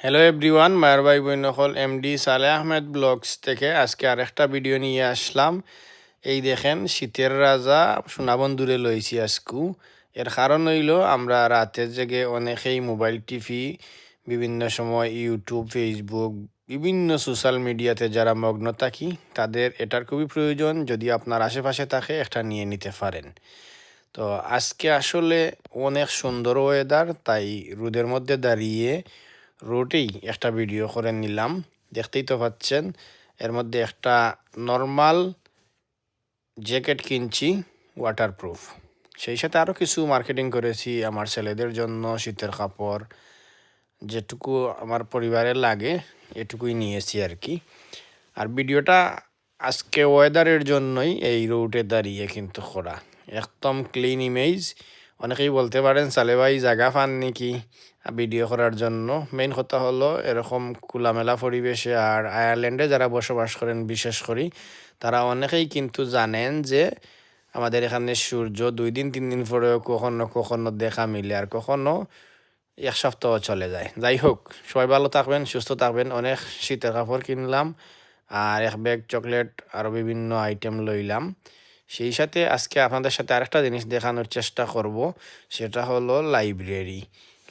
Hello everyone, মায়ের ভাই বোন হল এমডি সালেহ আহমেদ ব্লগস থেকে আজকে আরেকটা ভিডিও নিয়ে আসলাম। এই দেখেন শীতের রাজা সোনাবন্ধুরে লইছি আজকু। এর কারণ হইল আমরা রাতের জেগে অনেকেই মোবাইল টিভি বিভিন্ন সময় ইউটিউব ফেসবুক বিভিন্ন সোশ্যাল মিডিয়াতে যারা মগ্ন থাকি তাদের এটার খুবই প্রয়োজন। যদি আপনার আশেপাশে থাকে একটা নিয়ে নিতে পারেন। তো আজকে আসলে অনেক সুন্দর ওয়েদার, তাই রোদের মধ্যে দাঁড়িয়ে রোডেই একটা ভিডিও করে নিলাম। দেখতেই তো পাচ্ছেন, এর মধ্যে একটা নর্মাল জ্যাকেট কিনছি ওয়াটারপ্রুফ, সেই সাথে আরও কিছু মার্কেটিং করেছি আমার ছেলেদের জন্য শীতের কাপড়, যেটুকু আমার পরিবারের লাগে এটুকুই নিয়েছি আর কি। আর ভিডিওটা আজকে ওয়েদারের জন্যই এই রোডে দাঁড়িয়ে কিন্তু করা, একদম ক্লিন ইমেজ। অনেকেই বলতে পারেন সালে ভাই জায়গা পান নাকি ভিডিও করার জন্য। মেইন কথা হলো এরকম খোলামেলা পরিবেশে, আর আয়ারল্যান্ডে যারা বসবাস করেন বিশেষ করে তারা অনেকেই কিন্তু জানেন যে আমাদের এখানে সূর্য 2 দিন 3 দিন পরেও কখনো কখনো দেখা মিলে, আর কখনো এক সপ্তাহ চলে যায়। যাই হোক, সবাই ভালো থাকবেন, সুস্থ থাকবেন। অনেক শীতের কাপড় কিনলাম আর এক ব্যাগ চকলেট আরও বিভিন্ন আইটেম লইলাম। সেই সাথে আজকে আপনাদের সাথে আরেকটা জিনিস দেখানোর চেষ্টা করব, সেটা হলো লাইব্রেরি।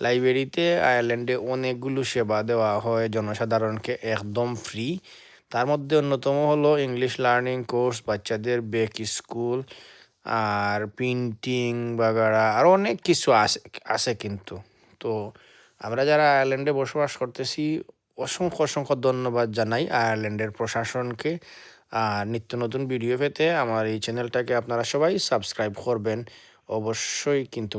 লাইব্রেরিতে আয়ারল্যান্ডে অনেকগুলো সেবা দেওয়া হয় জনসাধারণকে একদম ফ্রি। তার মধ্যে অন্যতম হলো ইংলিশ লার্নিং কোর্স, বাচ্চাদের বেক স্কুল, আর প্রিন্টিং বাগারা আরও অনেক কিছু আছে আছে কিন্তু। তো আমরা যারা আয়ারল্যান্ডে বসবাস করতেছি অসংখ্য অসংখ্য ধন্যবাদ জানাই আয়ারল্যান্ডের প্রশাসনকে। আর নিত্য নতুন ভিডিও পেতে আমার এই চ্যানেলটাকে আপনারা সবাই সাবস্ক্রাইব করবেন অবশ্যই কিন্তু।